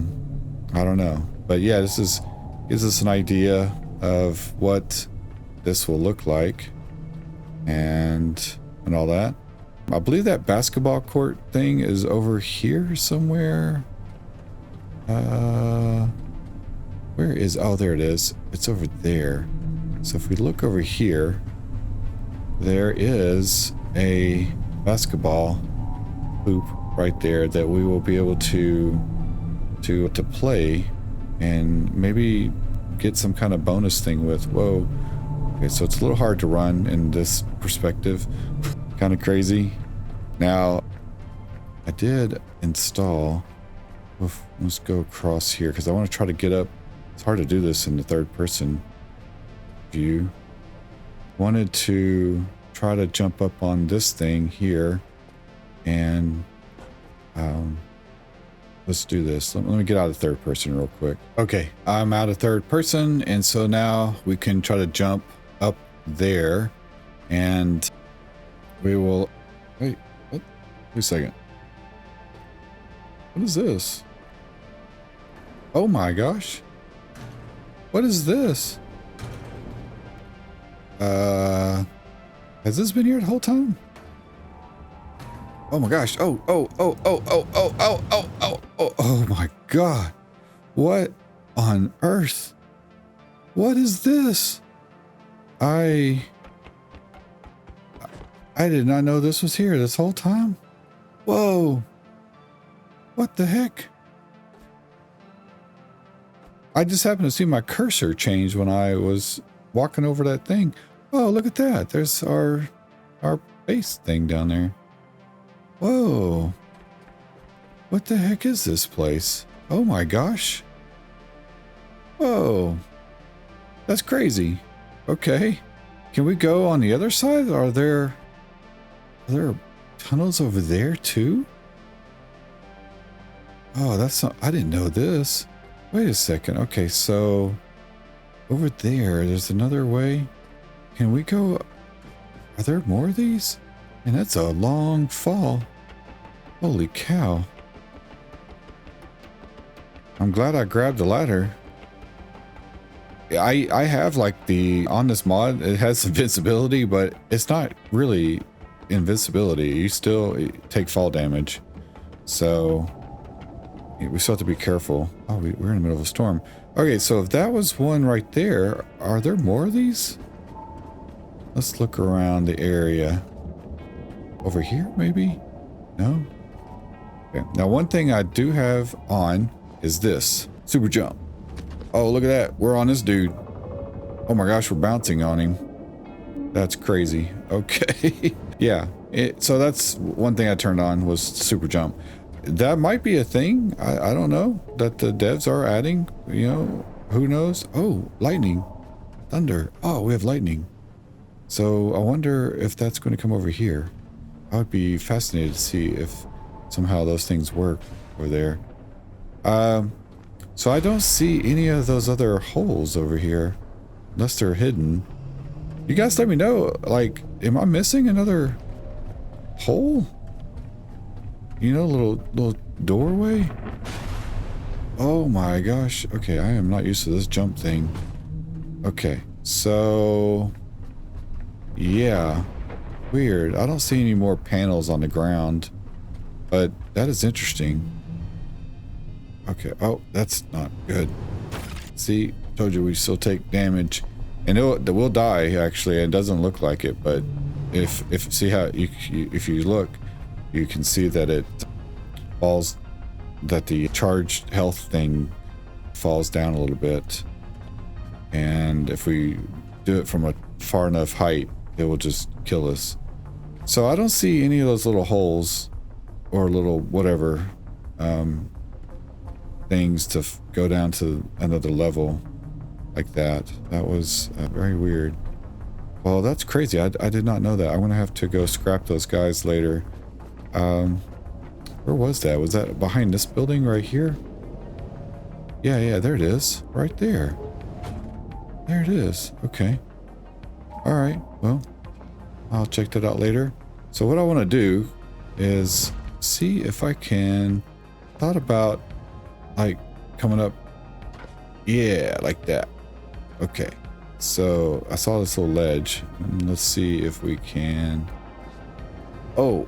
don't know, but yeah, this gives us an idea of what this will look like and all that. I believe that basketball court thing is over here somewhere. Where is, oh, there it is. It's over there. So if we look over here, there is a basketball hoop right there that we will be able to play and maybe get some kind of bonus thing with. Whoa. Okay, so it's a little hard to run in this perspective. Kind of crazy. Now, I did install. Let's go across here because I want to try to get up. It's hard to do this in the third person view. Wanted to try to jump up on this thing here, and let's do this. Let me get out of third person real quick. Okay, I'm out of third person, and so now we can try to jump up there, and we will. Wait, what? Wait a second. What is this? Oh my gosh. What is this? Has this been here the whole time? Oh my gosh. Oh my God. What on earth? What is this? I did not know this was here this whole time. Whoa. What the heck? I just happened to see my cursor change when I was walking over that thing. Oh, look at that. There's our base thing down there. Whoa. What the heck is this place? Oh my gosh. Whoa. That's crazy. Okay. Can we go on the other side? Are there tunnels over there too? Oh, that's not, I didn't know this. Wait a second. Okay, so over there's another way. Can we go? Are there more of these? And that's a long fall. Holy cow. I'm glad I grabbed the ladder. I have like on this mod, it has invincibility, but it's not really invincibility. You still take fall damage. So We still have to be careful. Oh, we're in the middle of a storm. Okay, so if that was one right there, are there more of these? Let's look around the area. Over here, maybe? No? Okay. Now, one thing I do have on is this. Super jump. Oh, look at that. We're on this dude. Oh my gosh, we're bouncing on him. That's crazy. Okay. Yeah. So that's one thing I turned on was super jump. That might be a thing. I don't know. That the devs are adding. You know, who knows? Oh, lightning. Thunder. Oh, we have lightning. So I wonder if that's going to come over here. I would be fascinated to see if somehow those things work over there. So I don't see any of those other holes over here. Unless they're hidden. You guys let me know, like, am I missing another hole? You know, little doorway? Oh my gosh. Okay, I am not used to this jump thing. Okay, so... yeah. Weird. I don't see any more panels on the ground. But that is interesting. Okay. Oh, that's not good. See, told you we still take damage. And we'll die, actually. It doesn't look like it, but if see how if you look, you can see that it falls, that the charged health thing falls down a little bit. And if we do it from a far enough height, it will just kill us. So I don't see any of those little holes or little whatever things to go down to another level like that. That was very weird. Well, that's crazy. I did not know that. I'm gonna have to go scrap those guys later. Where was that? Was that behind this building right here? Yeah, there it is. Right there. There it is. Okay. All right. Well, I'll check that out later. So what I want to do is see if I can... thought about, like, coming up... yeah, like that. Okay. So, I saw this little ledge. Let's see if we can... oh,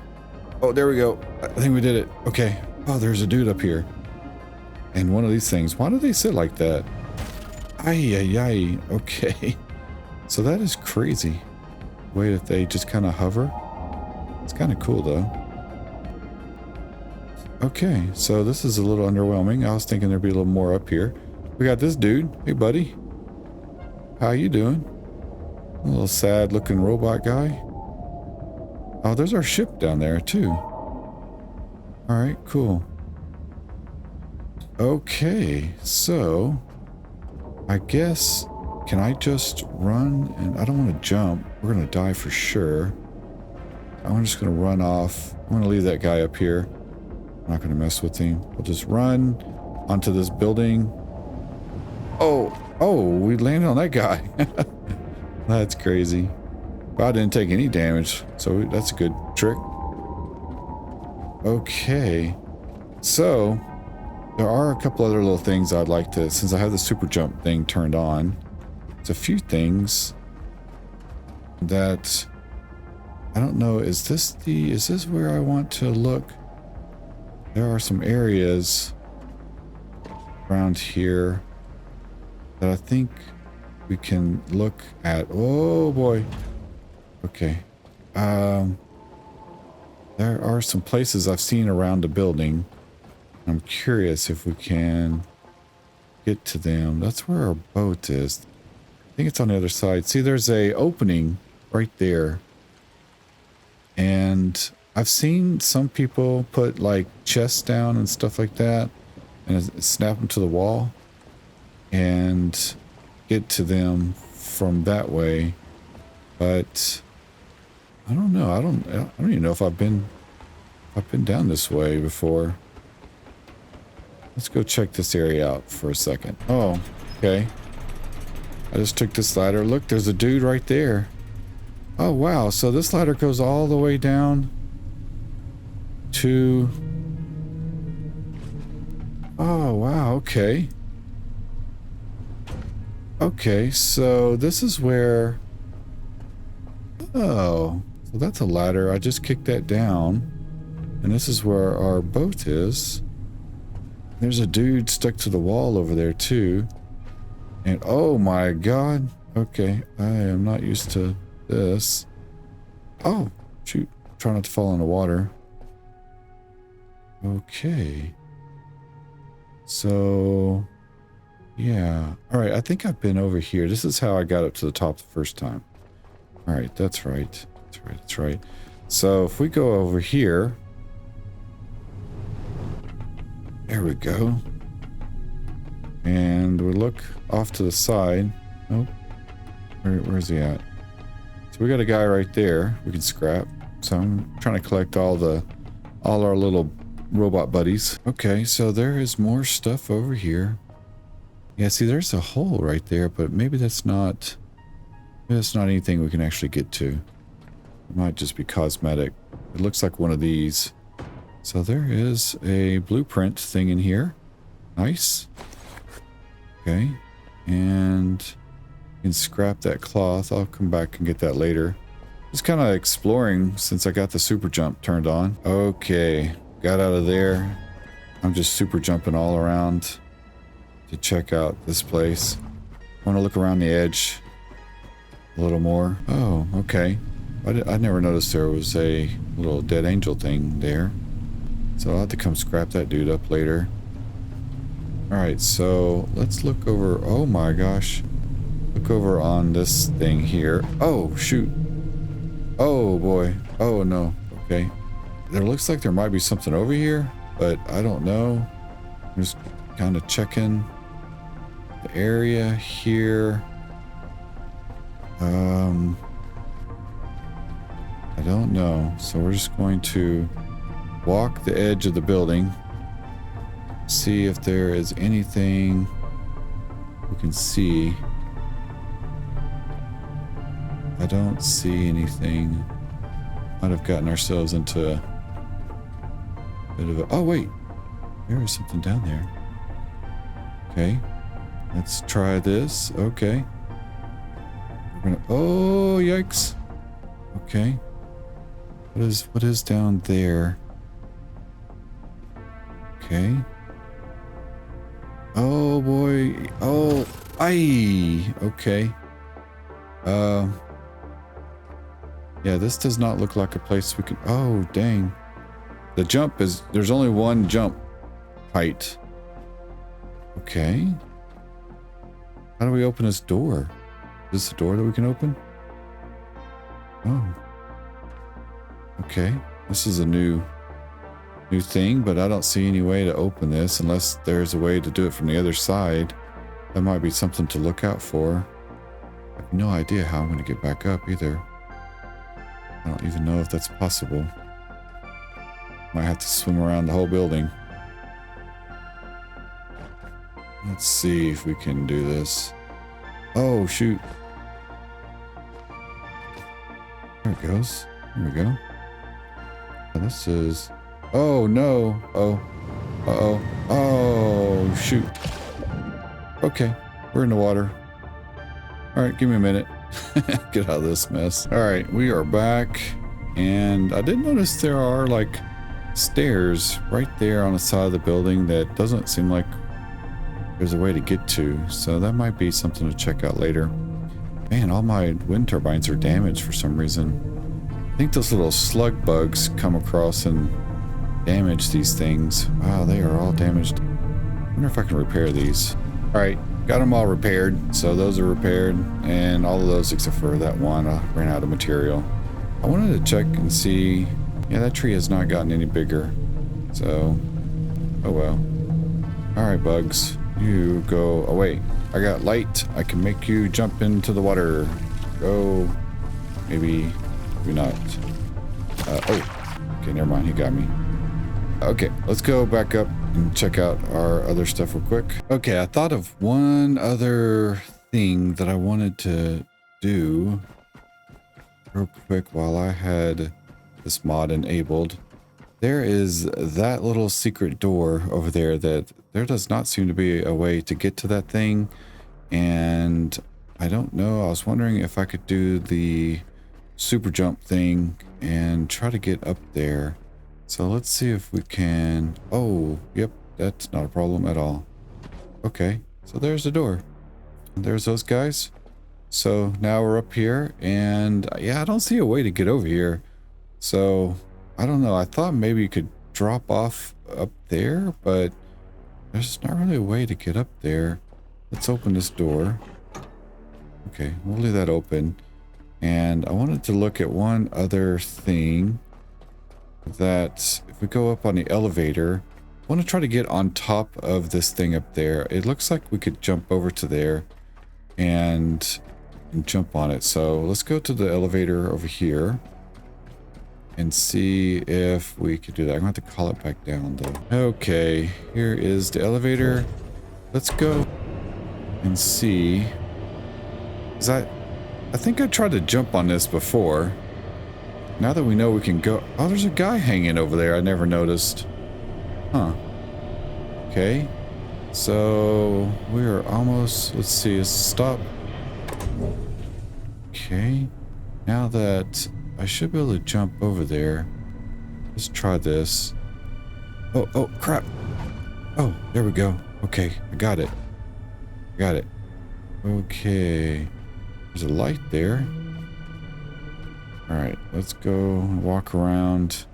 there we go. I think we did it. Okay. Oh, there's a dude up here. And one of these things. Why do they sit like that? Ay. Okay. So that is crazy. The way that they just kind of hover. It's kind of cool, though. Okay, so this is a little underwhelming. I was thinking there'd be a little more up here. We got this dude. Hey, buddy. How you doing? A little sad-looking robot guy. Oh, there's our ship down there, too. All right, cool. Okay, so... I guess... can I just run? And I don't want to jump. We're going to die for sure. I'm just going to run off. I'm going to leave that guy up here. I'm not going to mess with him. We'll just run onto this building. Oh, we landed on that guy. That's crazy. But I didn't take any damage, so that's a good trick. Okay. So, there are a couple other little things I'd like to, since I have the super jump thing turned on, there's a few things that I don't know. Is this where I want to look? There are some areas around here that I think we can look at. Oh boy. Okay. There are some places I've seen around the building. I'm curious if we can get to them. That's where our boat is. I think it's on the other side. See, there's a opening right there. And I've seen some people put like chests down and stuff like that and snap them to the wall and get to them from that way. But I don't know. I don't even know if I've been down this way before. Let's go check this area out for a second. Oh, okay. I just took this ladder. Look, there's a dude right there. Oh, wow. So this ladder goes all the way down to... oh, wow. Okay. Okay, so this is where... oh, so that's a ladder. I just kicked that down. And this is where our boat is. There's a dude stuck to the wall over there too. And oh my god. Okay, I am not used to this. Oh, shoot. Try not to fall in the water. Okay. So, yeah. Alright, I think I've been over here. This is how I got up to the top the first time. Alright, that's right. That's right, that's right. So, if we go over here. There we go. And we look off to the side. Oh, where's he at? So we got a guy right there we can scrap. So I'm trying to collect all our little robot buddies. Okay, so there is more stuff over here. Yeah, see, there's a hole right there, but maybe that's not anything we can actually get to. It might just be cosmetic. It looks like one of these. So there is a blueprint thing in here. Nice. Okay. And you can scrap that cloth. I'll come back and get that later. Just kind of exploring since I got the super jump turned on. Okay. Got out of there. I'm just super jumping all around to check out this place. I want to look around the edge a little more. Oh, okay. I never noticed there was a little dead angel thing there. So I'll have to come scrap that dude up later. Alright, so let's look over. Oh my gosh. Look over on this thing here. Oh, shoot. Oh boy. Oh no. Okay. There looks like there might be something over here, but I don't know. I'm just kind of checking the area here. I don't know. So we're just going to walk the edge of the building. See if there is anything we can see. I don't see anything. Might have gotten ourselves into a bit of a... Oh, wait. There is something down there. Okay. Let's try this. Okay. We're gonna... Oh, yikes. Okay. What is down there? Okay. Oh boy. Oh, aye. Okay. Yeah, this does not look like a place we can... Oh, dang. The jump is... There's only one jump height. Okay. How do we open this door? Is this a door that we can open? Oh. Okay. This is a new thing, but I don't see any way to open this unless there's a way to do it from the other side. That might be something to look out for. I have no idea how I'm going to get back up either. I don't even know if that's possible. Might have to swim around the whole building. Let's see if we can do this. Oh, shoot. There it goes. There we go. And this is... Oh, no. Oh. Uh-oh. Oh, shoot. Okay. We're in the water. All right, give me a minute. Get out of this mess. All right, we are back. And I did notice there are, like, stairs right there on the side of the building that doesn't seem like there's a way to get to. So that might be something to check out later. Man, all my wind turbines are damaged for some reason. I think those little slug bugs come across and damage these things. Wow, they are all damaged. I wonder if I can repair these. All right, got them all repaired. So those are repaired, and all of those except for that one. I ran out of material. I wanted to check and see. Yeah, that tree has not gotten any bigger. So, oh well. All right, bugs, you go away. I got light. I can make you jump into the water. Go. Maybe not. Oh, okay, never mind. He got me. Okay, let's go back up and check out our other stuff real quick. Okay, I thought of one other thing that I wanted to do real quick while I had this mod enabled. There is that little secret door over there that there does not seem to be a way to get to that thing. And I don't know. I was wondering if I could do the super jump thing and try to get up there. So let's see if we can. Oh, yep. That's not a problem at all. Okay, so there's the door. There's those guys. So now we're up here, and yeah, I don't see a way to get over here. So I don't know. I thought maybe you could drop off up there, but there's not really a way to get up there. Let's open this door. Okay, we'll leave that open. And I wanted to look at one other thing, that if we go up on the elevator, I want to try to get on top of this thing up there. It looks like we could jump over to there and jump on it. So let's go to the elevator over here and see if we could do that. I'm going to have to call it back down though. Okay, here is the elevator. Let's go and see. I think I tried to jump on this before. Now that we know we can go... Oh, there's a guy hanging over there. I never noticed. Huh. Okay. So we are almost... Let's see. Let's stop. Okay. Now that I should be able to jump over there. Let's try this. Oh, crap. Oh, there we go. Okay, I got it. Got it. Okay. There's a light there. Alright, let's go walk around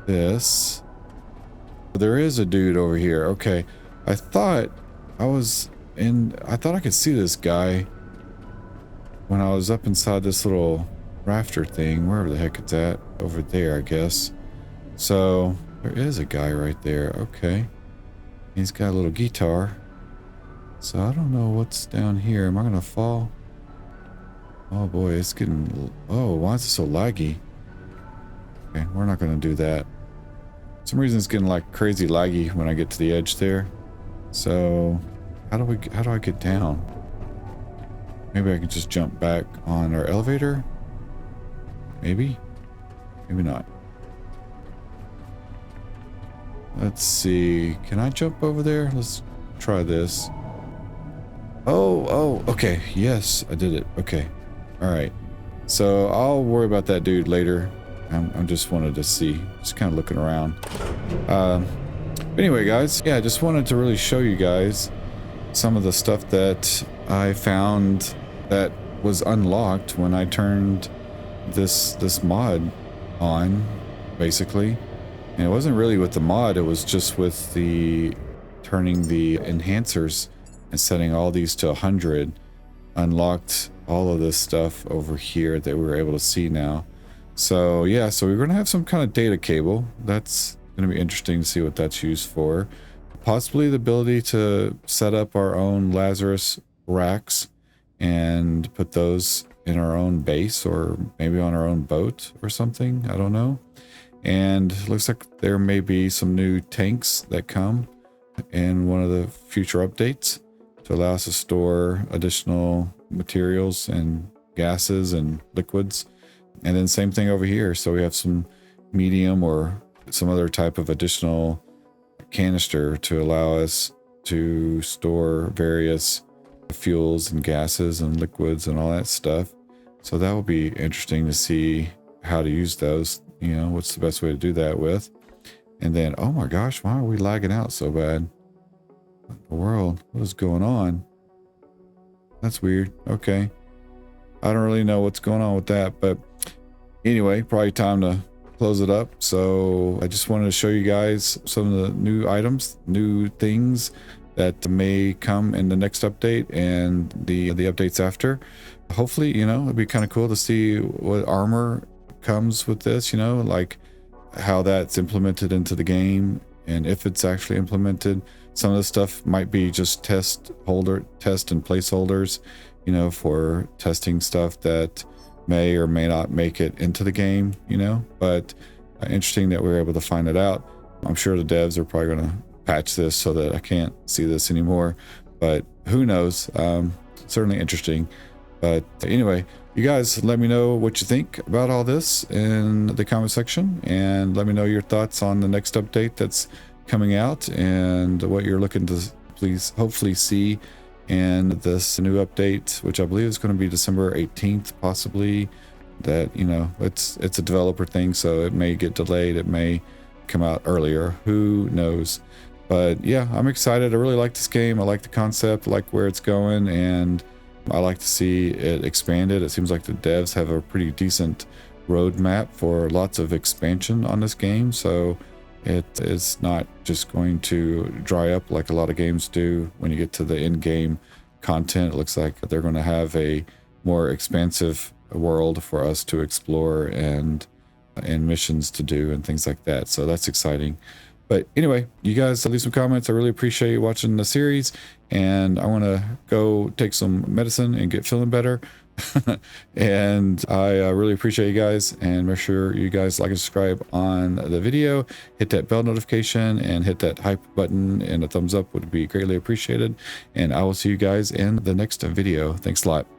this. There is a dude over here. Okay. I thought I could see this guy when I was up inside this little rafter thing, wherever the heck it's at. Over there, I guess. So, there is a guy right there. Okay. He's got a little guitar. So, I don't know what's down here. Am I going to fall? Oh boy, it's getting... Oh, why is it so laggy? Okay, we're not going to do that. For some reason it's getting like crazy laggy when I get to the edge there. So, how do I get down? Maybe I can just jump back on our elevator? Maybe? Maybe not. Let's see. Can I jump over there? Let's try this. Oh, okay. Yes, I did it. Okay. All right. So I'll worry about that dude later. I just wanted to see, just kind of looking around. Anyway, guys, yeah, I just wanted to really show you guys some of the stuff that I found that was unlocked when I turned this mod on, basically. And it wasn't really with the mod, it was just with the turning the enhancers and setting all these to 100, unlocked all of this stuff over here that we were able to see now. So yeah, so we're going to have some kind of data cable. That's going to be interesting to see what that's used for. Possibly the ability to set up our own Lazarus racks and put those in our own base, or maybe on our own boat or something. I don't know. And it looks like there may be some new tanks that come in one of the future updates to allow us to store additional materials and gases and liquids. And then same thing over here. So we have some medium or some other type of additional canister to allow us to store various fuels and gases and liquids and all that stuff. So that will be interesting to see how to use those. You know, what's the best way to do that with. And then, oh my gosh, why are we lagging out so bad? What in the world? What is going on? That's weird. Okay. I don't really know what's going on with that, but anyway, probably time to close it up. So I just wanted to show you guys some of the new items, new things that may come in the next update and the updates after. Hopefully, you know, it'd be kind of cool to see what armor comes with this, you know, like how that's implemented into the game, and if it's actually implemented. Some of the stuff might be just test and placeholders, you know, for testing stuff that may or may not make it into the game, you know. But interesting that we were able to find it out. I'm sure the devs are probably going to patch this so that I can't see this anymore, but who knows. Certainly interesting. But anyway, you guys let me know what you think about all this in the comment section, and let me know your thoughts on the next update that's coming out and what you're looking to hopefully see in this new update, which I believe is going to be December 18th, possibly. That, you know, it's a developer thing, so it may get delayed, it may come out earlier, who knows. But yeah, I'm excited. I really like this game. I like the concept, I like where it's going, and I like to see it expanded. It seems like the devs have a pretty decent roadmap for lots of expansion on this game, so it is not just going to dry up like a lot of games do when you get to the end game content. It looks like they're going to have a more expansive world for us to explore and missions to do and things like that, so that's exciting. But anyway, you guys leave some comments. I really appreciate you watching the series, and I want to go take some medicine and get feeling better. And I really appreciate you guys, and make sure you guys like and subscribe on the video, hit that bell notification, and hit that hype button, and a thumbs up would be greatly appreciated. And I will see you guys in the next video. Thanks a lot.